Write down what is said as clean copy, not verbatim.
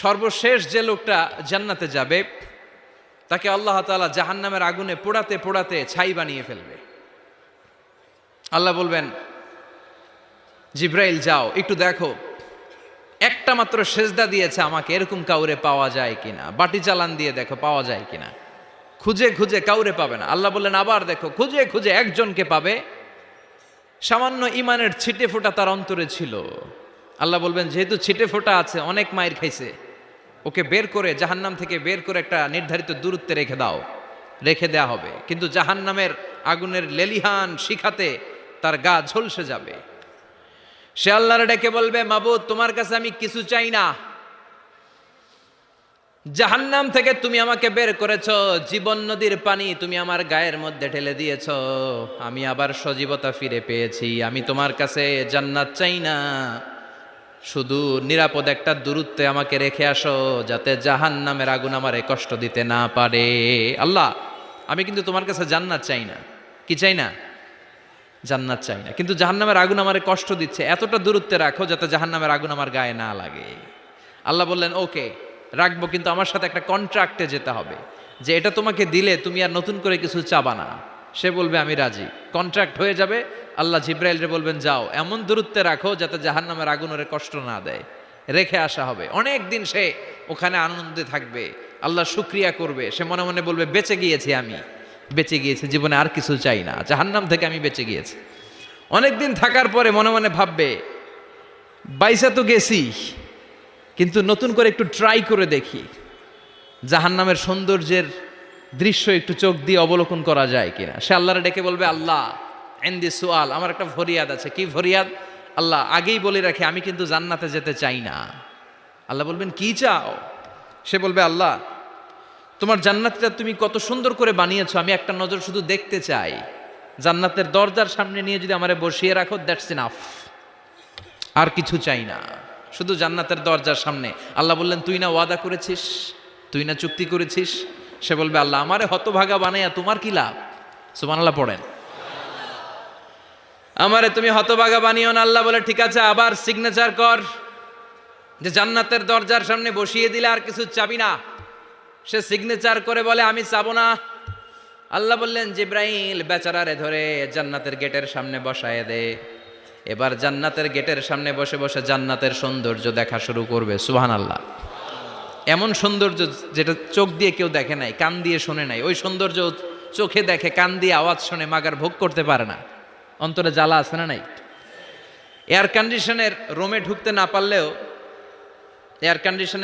সর্বশেষ যে লোকটা জান্নাতে যাবে তাকে আল্লাহ তাআলা জাহান্নামের আগুনে পোড়াতে পোড়াতে ছাই বানিয়ে ফেলবে। আল্লাহ বলবেন, জিব্রাইল যাও একটু দেখো, একটা মাত্র সেজদা দিয়েছে আমাকে, এরকম কাউরে পাওয়া যায় কিনা। বাটি চালান দিয়ে দেখো পাওয়া যায় কিনা। খুঁজে খুঁজে কাউরে পাবে না। আল্লাহ বললেন আবার দেখো, খুঁজে খুঁজে একজনকে পাবে, সামান্য ইমানের ছিটে ফোঁটা তার অন্তরে ছিল। আল্লাহ বলবেন যেহেতু ছিটে ফোঁটা আছে, অনেক মায়ের খাইছে, ওকে বের করে জাহান্নাম থেকে বের করে একটা নির্ধারিত দূরত্বে রেখে দাও। রেখে দেয়া হবে, কিন্তু জাহান্নামের আগুনের লেলিহান শিখাতে তার গা ঝলসে যাবে। সে আল্লাহর ডেকে বলবে, মাবুদ তোমার কাছে আমি কিছু চাই না, জাহান্নাম থেকে তুমি আমাকে বের করেছো, জীবন নদীর পানি তুমি আমার গায়ের মধ্যে ঢেলে দিয়েছো, আমি আবার সজীবতা ফিরে পেয়েছি। আমি তোমার কাছে জান্নাত চাই না, শুধু নিরাপদ একটা দূরত্বে আমাকে রেখে আসো, যাতে জাহান্নামের আগুন আমারে কষ্ট দিতে না পারে। আল্লাহ আমি কিন্তু তোমার কাছে জান্নাত চাই না। কি চাই না? জান্নাত চাই না, কিন্তু জাহান্নামের আগুন আমারে কষ্ট দিচ্ছে, এতটা দূরত্বে রাখো যাতে জাহান্নামের আগুন আমার গায়ে না লাগে। আল্লাহ বললেন ওকে রাখবো, কিন্তু আমার সাথে একটা কন্ট্রাক্টে যেতে হবে, যে এটা তোমাকে দিলে তুমি আর নতুন করে কিছু চাবা না। সে বলবে আমি রাজি, কন্ট্রাক্ট হয়ে যাবে। আল্লাহ জিব্রাইলরে বলবেন যাও এমন দূরত্বে রাখো যাতে জাহান্নামের আগুন ওরে কষ্ট না দেয়। রেখে আসা হবে, অনেক দিন সে ওখানে আনন্দে থাকবে, আল্লাহ শুকরিয়া করবে। সে মনে মনে বলবে বেঁচে গিয়েছি, আমি বেঁচে গিয়েছি, জীবনে আর কিছু চাই না, জাহান্নাম থেকে আমি বেঁচে গিয়েছি। অনেকদিন থাকার পরে মনে মনে ভাববে বাইসা তো গেছি, কিন্তু নতুন করে একটু ট্রাই করে দেখি, জাহান্নামের সৌন্দর্যের দৃশ্য একটু চোখ দিয়ে অবলোকন করা যায় কিনা। সে আল্লাহরে ডেকে বলবে, আল্লাহ এন্দি সুয়াল, আমার একটা ফরিয়াদ আছে। কি ফরিয়াদ? আল্লাহ আগেই বলে রাখি আমি কিন্তু জান্নাতে যেতে চাই না। আল্লাহ বলবেন কি চাও? সে বলবে আল্লাহ তোমার জান্নাতটা তুমি কত সুন্দর করে বানিয়েছো, আমি একটা নজর শুধু দেখতে চাই। জান্নাতের দরজার সামনে নিয়ে যদি আমারে বসিয়ে রাখো, দ্যাটস ইনাফ, আর কিছু চাই না, শুধু জান্নাতের দরজার সামনে। আল্লাহ বললেন তুই না ওয়াদা করেছিস, তুই না চুক্তি করেছিস। সে বলবে আল্লাহ আমারে হতভাগা বানাইয়া তোমার কি লাভ? সুবহানাল্লাহ পড়েন। আমারে তুমি হতভাগা বানিও না। আল্লাহ বলে ঠিক আছে, আবার সিগনেচার কর যে জান্নাতের দরজার সামনে বসিয়ে দিলে আর কিছু চাবি না। সে সিগনেচার করে বলে আমি চাবো না। আল্লাহ বললেন জিব্রাইল বেচারারে ধরে জান্নাতের গেটের সামনে বসায় দে। এবার জান্নাতের গেটের সামনে বসে বসে জান্নাতের সৌন্দর্য দেখা শুরু করবে। সুবহানাল্লাহ। এমন সৌন্দর্য যেটা চোখ দিয়ে কেউ দেখে নাই, কান দিয়ে শোনে নাই, ওই সৌন্দর্য চোখে দেখে, কান দিয়ে আওয়াজ শোনে, মাগার ভোগ করতে পারে না। অন্তরে জ্বালা আছে না নাই? এয়ার কন্ডিশনের রুমে ঢুকতে না পারলেও এয়ার কন্ডিশনের